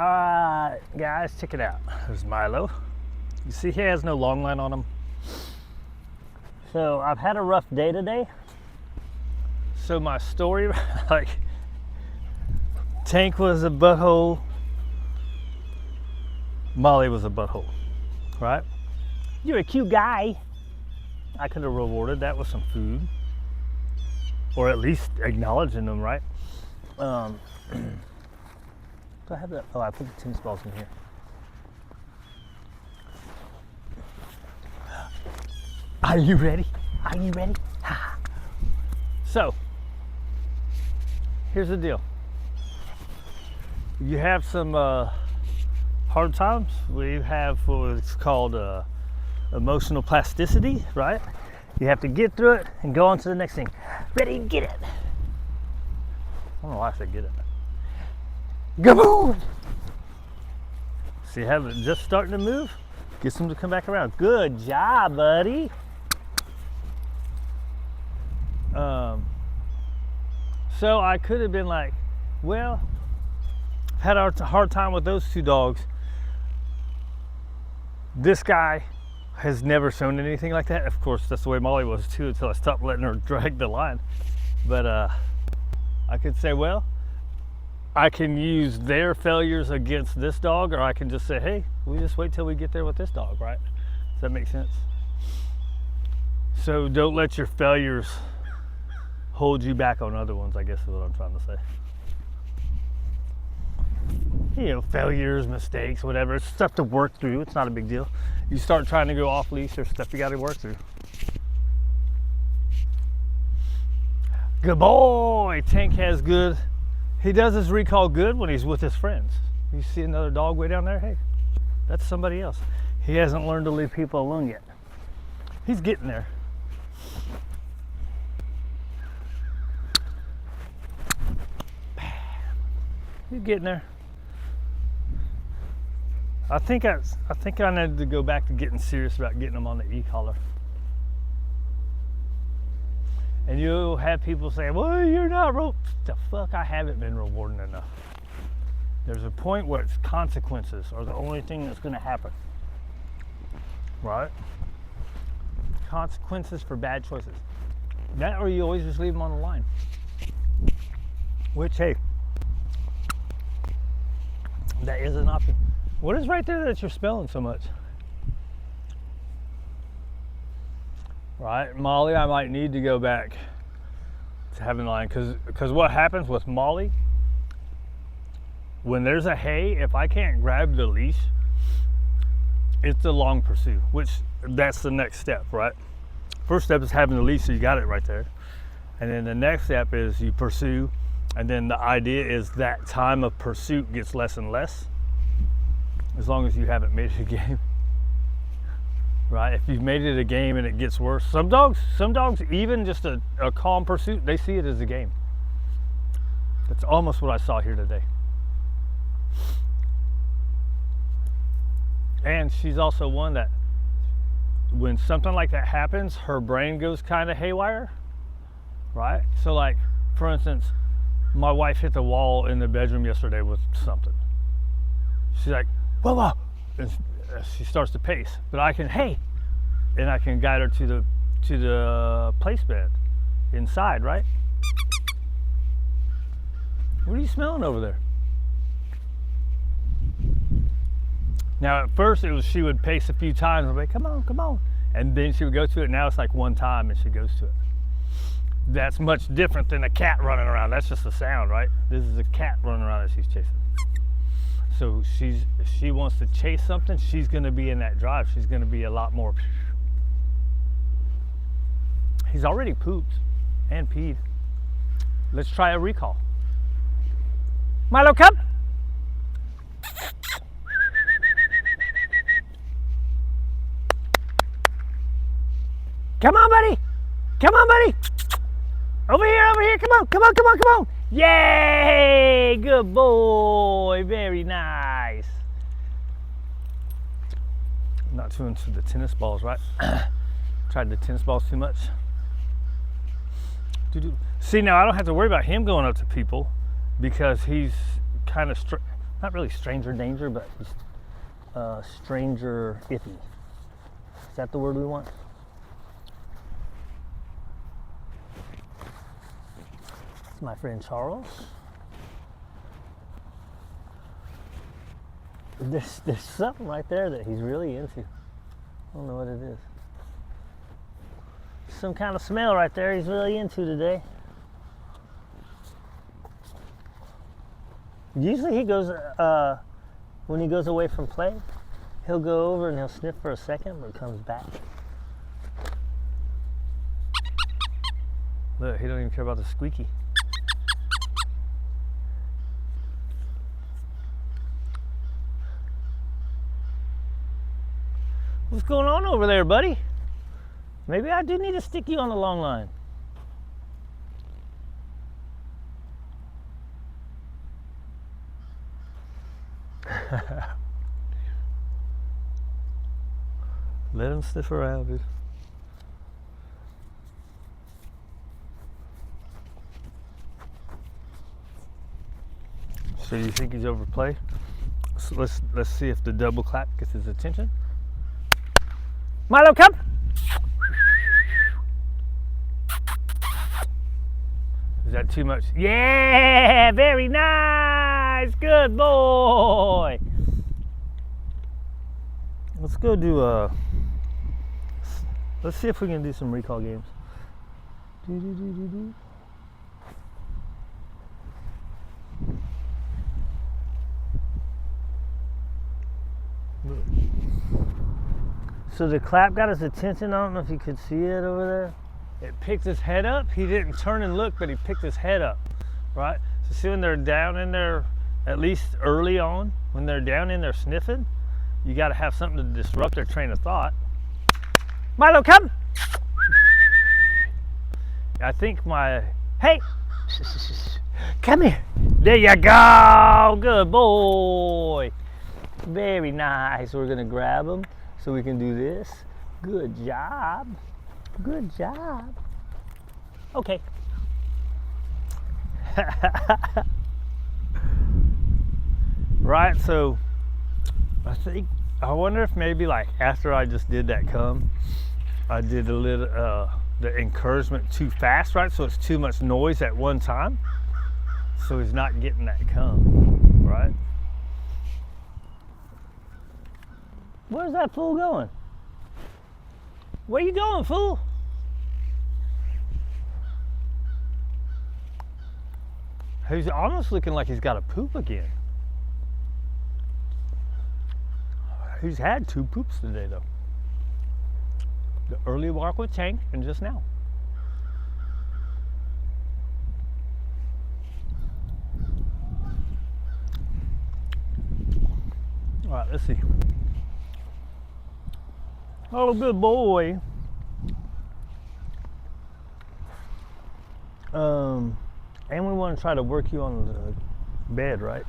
Alright, guys, check it out. There's Milo. You see he has no long line on him. So I've had a rough day today. So my story, like, Tank was a butthole, Molly was a butthole, right? You're a cute guy. I could have rewarded that with some food, or at least acknowledging them, right? Do I have that? Oh, I put the tennis balls in here. Are you ready? Are you ready? So, here's the deal. You have some hard times. We have what's called emotional plasticity, right? You have to get through it and go on to the next thing. Ready, get it. I don't know why I said get it. Gaboom! See, have it just starting to move? Gets them to come back around. Good job, buddy. So I could have been like, well, had a hard time with those two dogs. This guy has never shown anything like that. Of course, that's the way Molly was too, until I stopped letting her drag the line. But I could say, well, I can use their failures against this dog, or I can just say, hey, we just wait till we get there with this dog, right? Does that make sense? So don't let your failures hold you back on other ones, I guess is what I'm trying to say. You know, failures, mistakes, whatever. It's stuff to work through. It's not a big deal. You start trying to go off leash, there's stuff you got to work through. Good boy. Tank has good. He does his recall good when he's with his friends. You see another dog way down there? Hey, that's somebody else. He hasn't learned to leave people alone yet. He's getting there. He's getting there. I think I need to go back to getting serious about getting them on the e-collar. And you'll have people say, well, you're not the fuck, I haven't been rewarding enough. There's a point where it's consequences are the only thing that's going to happen. Right? Consequences for bad choices. That, or you always just leave them on the line. Which, hey, that is an option. What is right there that you're smelling so much? Right, Molly, I might need to go back to having the line, because what happens with Molly, when there's a hay, if I can't grab the leash, it's a long pursuit, which that's the next step, right? First step is having the leash, so you got it right there. And then the next step is you pursue, and then the idea is that time of pursuit gets less and less, as long as you haven't made it a game. Right? If you've made it a game and it gets worse, some dogs, even just a calm pursuit, they see it as a game. That's almost what I saw here today. And she's also one that when something like that happens, her brain goes kind of haywire, right? So like, for instance, my wife hit the wall in the bedroom yesterday with something. She's like, whoa, whoa. And she starts to pace, but I can, hey, and I can guide her to the place bed inside, right? What are you smelling over there? Now at first it was she would pace a few times and I'd be like, come on, come on. And then she would go to it. Now it's like one time and she goes to it. That's much different than a cat running around. That's just a sound, right? This is a cat running around that she's chasing. So if she wants to chase something, she's gonna be in that drive. She's gonna be a lot more. He's already pooped and peed. Let's try a recall. Milo, come. Come on, buddy. Come on, buddy. Over here. Come on. Yay! Good boy. Very nice. Not too into the tennis balls, right? Tried the tennis balls too much. See, now I don't have to worry about him going up to people because he's kind of not really stranger danger, but he's stranger iffy. Is that the word we want? It's my friend Charles. There's something right there that he's really into. I don't know what it is. Some kind of smell right there he's really into today. Usually he goes, when he goes away from play, he'll go over and he'll sniff for a second, but comes back. Look, he don't even care about the squeaky. What's going on over there, buddy? Maybe I do need to stick you on the long line. Let him sniff around, dude. So you think he's overplayed? So let's see if the double clap gets his attention. Milo, come! Is that too much? Yeah, very nice, good boy. Let's go do let's see if we can do some recall games. So the clap got his attention. I don't know if you could see it over there. It picked his head up. He didn't turn and look, but he picked his head up, right? So see when they're down in there, at least early on, when they're down in there sniffing, you got to have something to disrupt their train of thought. Milo, come! I think hey! Come here. There you go. Good boy. Very nice. We're going to grab him so we can do this. Good job. Good job. Okay. Right, so I wonder if maybe like after I just did that come, I did a little the encouragement too fast, right? So it's too much noise at one time. So he's not getting that come, right? Where's that fool going? Where you going, fool? He's almost looking like he's got to poop again. He's had 2 poops today, though. The early walk with Tank and just now. All right, let's see. Oh, good boy. And we want to try to work you on the bed, right?